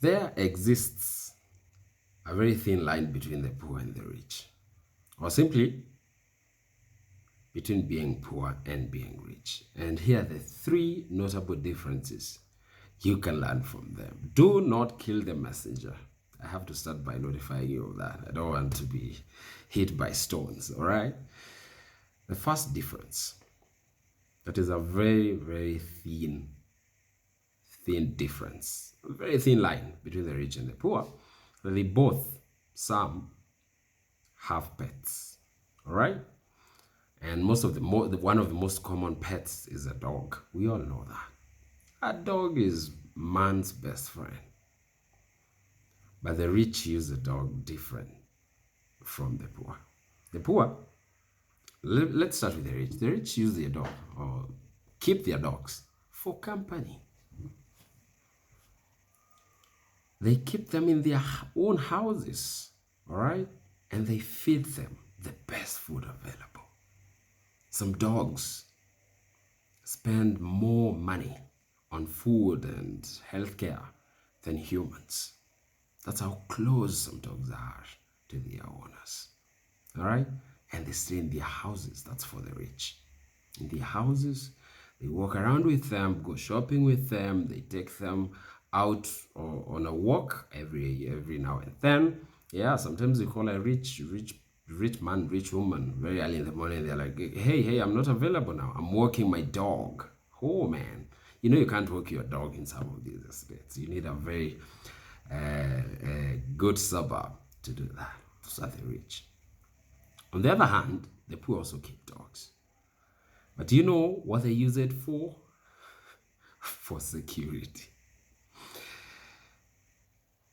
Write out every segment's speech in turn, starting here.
There exists a very thin line between the poor and the rich, or simply between being poor and being rich. And here are the three notable differences you can learn from them. Do not kill the messenger. I have to start by notifying you of that. I don't want to be hit by stones, all right? The first difference, that is a very, very thin difference, a very thin line between the rich and the poor. They both, some have pets, all right? And one of the most common pets is a dog. We all know that. A dog is man's best friend. But the rich use the dog different from the poor. The poor, let's start with the rich. The rich use their dog or keep their dogs for company. They keep them in their own houses, all right? And they feed them the best food available. Some dogs spend more money on food and healthcare than humans. That's how close some dogs are to their owners. All right? And they stay in their houses. That's for the rich. In their houses, they walk around with them, go shopping with them. They take them out on a walk every now and then. Yeah, sometimes they call a rich man, rich woman very early in the morning. They're like, hey, I'm not available now. I'm walking my dog. Oh, man. You know you can't walk your dog in some of these estates. You need a very good suburb to do that. Those are the rich. On the other hand, the poor also keep dogs. But do you know what they use it for? For security.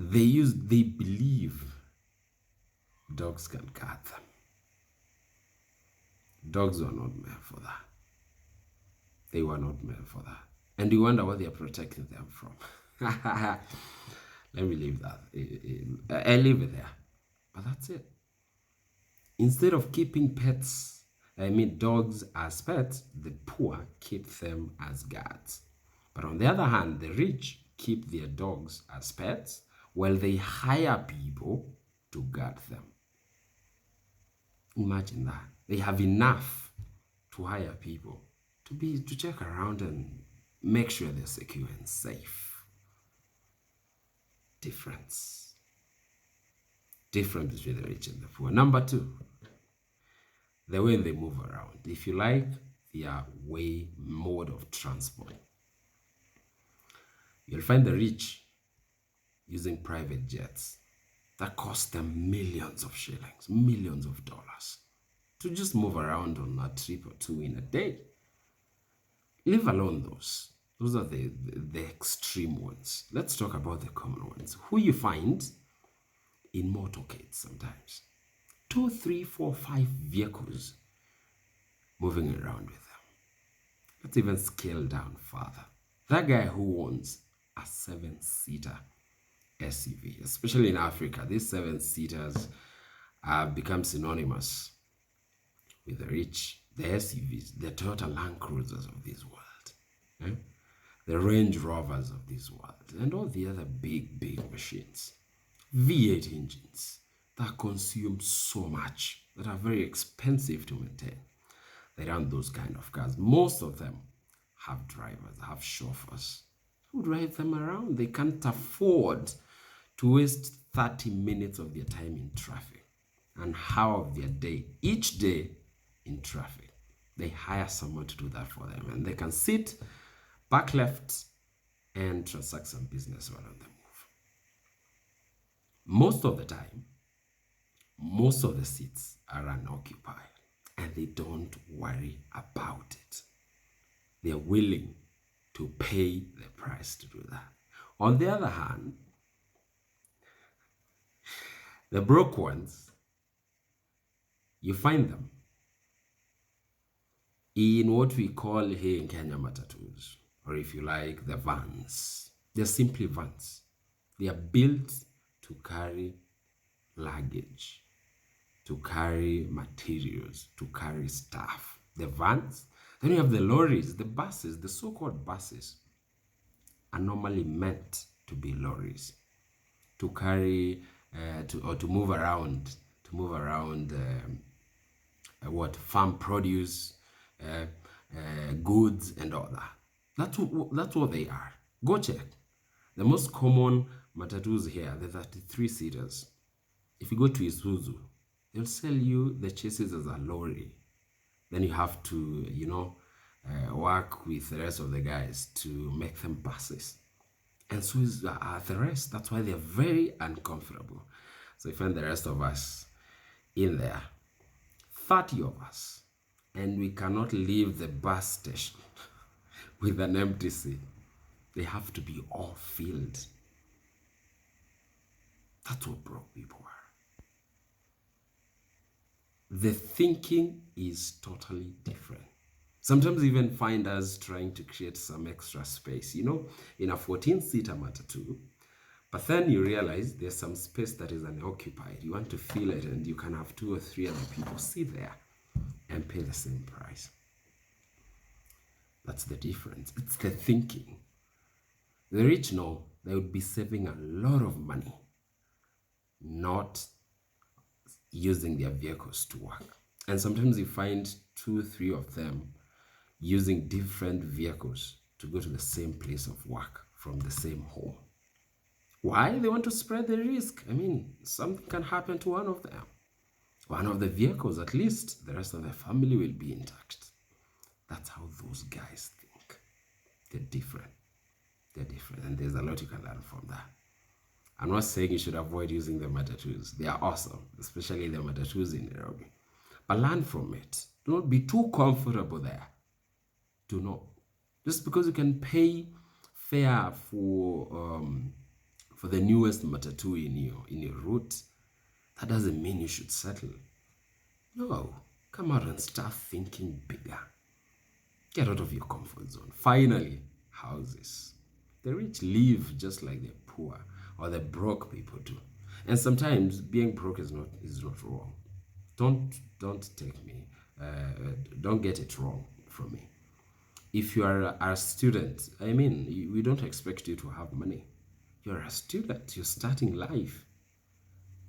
They believe dogs can guard them. Dogs were not made for that. They were not made for that. And you wonder what they are protecting them from. Let me leave that. I'll leave it there. But that's it. Instead of keeping dogs as pets, the poor keep them as guards. But on the other hand, the rich keep their dogs as pets while they hire people to guard them. Imagine that. They have enough to hire people to check around and make sure they're secure and safe. Difference between the rich and the poor. Number two, the way they move around. If you like, their mode of transport. You'll find the rich using private jets that cost them millions of shillings, millions of dollars to just move around on a trip or two in a day. Leave alone those. Those are the extreme ones. Let's talk about the common ones. Who you find in motorcades sometimes. 2, 3, 4, 5 vehicles moving around with them. Let's even scale down further. That guy who owns a 7-seater SUV, especially in Africa, these 7-seaters have become synonymous with the rich. The SUVs, the Toyota Land Cruisers of this world, the Range Rovers of this world, and all the other big machines. V8 engines that consume so much, that are very expensive to maintain. They run those kind of cars. Most of them have drivers, have chauffeurs who drive them around. They can't afford to waste 30 minutes of their time in traffic and half of their day, each day in traffic. They hire someone to do that for them, and they can sit back left and transact some business while on the move. Most of the time, most of the seats are unoccupied, and they don't worry about it. They're willing to pay the price to do that. On the other hand, the broke ones, you find them in what we call here in Kenya matatus, or if you like, the vans. They're simply vans. They are built to carry luggage, to carry materials, to carry stuff. The vans. Then you have the lorries, the buses. The so-called buses are normally meant to be lorries. to carry to move around what farm produce, goods and all that. That's what they are. Go check. The most common matatus here, the 33-seaters. If you go to Isuzu, they'll sell you the chassis as a lorry. Then you have to, work with the rest of the guys to make them buses. And so is the rest. That's why they're very uncomfortable. So you find the rest of us in there, 30 of us, and we cannot leave the bus station with an empty seat. They have to be all filled. That's what broke people are. The thinking is totally different. Sometimes even find us trying to create some extra space, in a 14-seater matatu, but then you realize there's some space that is unoccupied. You want to fill it, and you can have 2 or 3 other people sit there and pay the same price. That's the difference. It's the thinking. The rich know they would be saving a lot of money not using their vehicles to work. And sometimes you find 2 or 3 of them using different vehicles to go to the same place of work from the same home. Why? They want to spread the risk. Something can happen to one of them. One of the vehicles, at least, the rest of the family will be intact. That's how those guys think. They're different. And there's a lot you can learn from that. I'm not saying you should avoid using the matatus. They are awesome, especially the matatus in Nairobi. But learn from it. Do not be too comfortable there. Do not. Just because you can pay fare for the newest matatu in your route, that doesn't mean you should settle. No. Come out and start thinking bigger. Get out of your comfort zone. Finally, houses. The rich live just like the poor or the broke people do. And sometimes being broke is not wrong. Don't take me. Don't get it wrong from me. If you are a student, we don't expect you to have money. You're a student. You're starting life.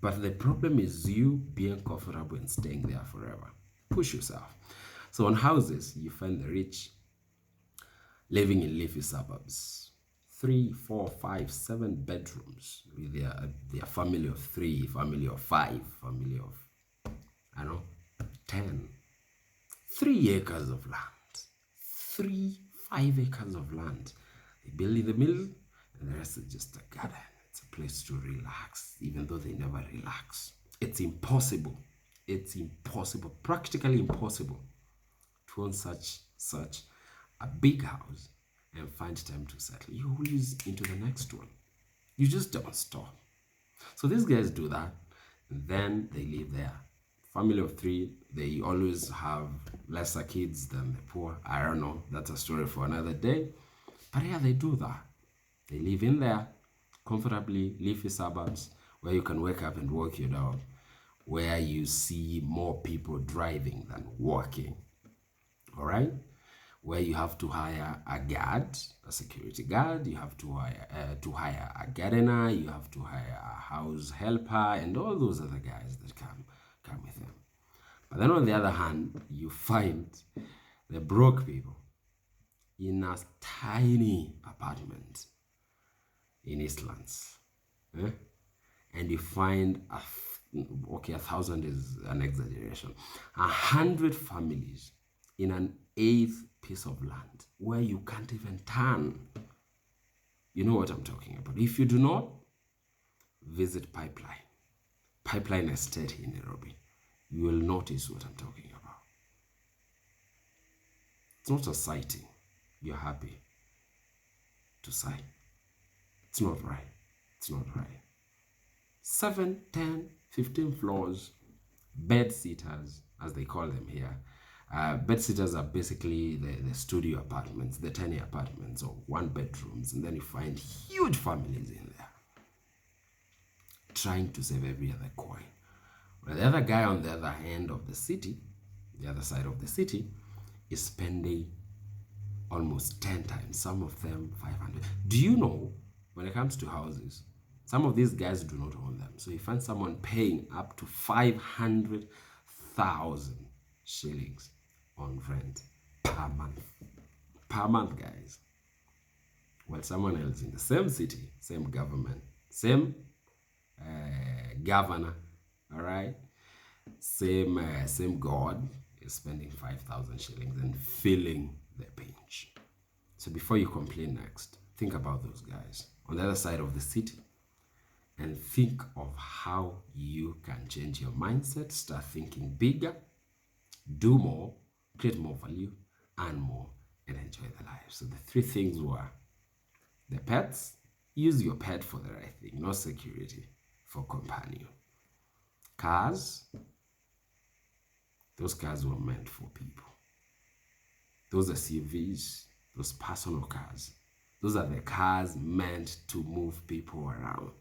But the problem is you being comfortable and staying there forever. Push yourself. So on houses, you find the rich living in leafy suburbs. 3, 4, 5, 7 bedrooms with their family of 3, family of 5, family of, 10. 3 acres of land. 5 acres of land. They build in the middle, and the rest is just a garden. It's a place to relax, even though they never relax. It's impossible. Practically impossible to own such a big house and find time to settle. You always into the next one. You just don't stop. So these guys do that, and then they live there. Family of 3, they always have lesser kids than the poor. I don't know. That's a story for another day. But yeah, they do that. They live in there comfortably, leafy suburbs, where you can wake up and walk your dog, where you see more people driving than walking. All right? Where you have to hire a guard, a security guard, you have to hire a gardener, you have to hire a house helper, and all those other guys that come with them. But then on the other hand, you find the broke people in a tiny apartment in Eastlands. And you find 1,000 is an exaggeration. 100 families in an 1/8 piece of land where you can't even turn. You know what I'm talking about. If you do not, visit Pipeline Estate in Nairobi. You will notice what I'm talking about. It's not a sighting. You're happy to sight. It's not right. 7, 10, 15 floors, bed sitters, as they call them here. Bed sitters are basically the studio apartments, the tiny apartments or 1 bedrooms, and then you find huge families in there trying to save every other coin. But the other guy on the other end of the city, the other side of the city, is spending almost 10 times, some of them 500. Do you know, when it comes to houses, Some of these guys do not own them. So you find someone paying up to 500,000 shillings on rent per month. Per month, guys. While someone else in the same city, same government, same governor, all right, same god is spending 5,000 shillings and feeling the pinch. So before you complain next, think about those guys on the other side of the city and think of how you can change your mindset, start thinking bigger, do more, create more value, earn more, and enjoy the life. So the three things were the pets. Use your pet for the right thing, not security, for companion. Cars. Those cars were meant for people. Those SUVs, those personal cars, those are the cars meant to move people around.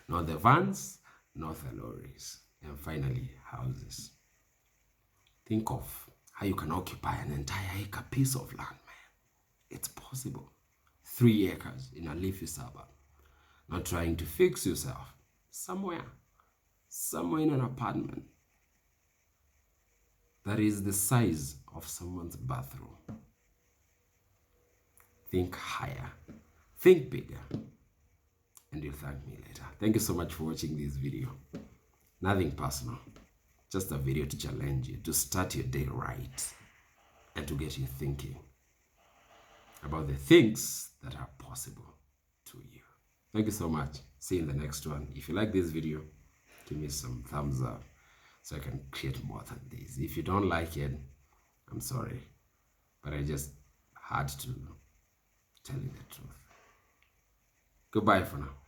Not the vans, not the lorries. And finally, houses. Think of how you can occupy an entire acre piece of land, man. It's possible. 3 acres in a leafy suburb. Not trying to fix yourself. Somewhere in an apartment that is the size of someone's bathroom. Think higher, think bigger, and you'll thank me later. Thank you so much for watching this video. Nothing personal, just a video to challenge you, to start your day right, and to get you thinking about the things that are possible to you. Thank you so much. See you in the next one. If you like this video, give me some thumbs up so I can create more than this. If you don't like it, I'm sorry, but I just had to tell you the truth. Goodbye for now.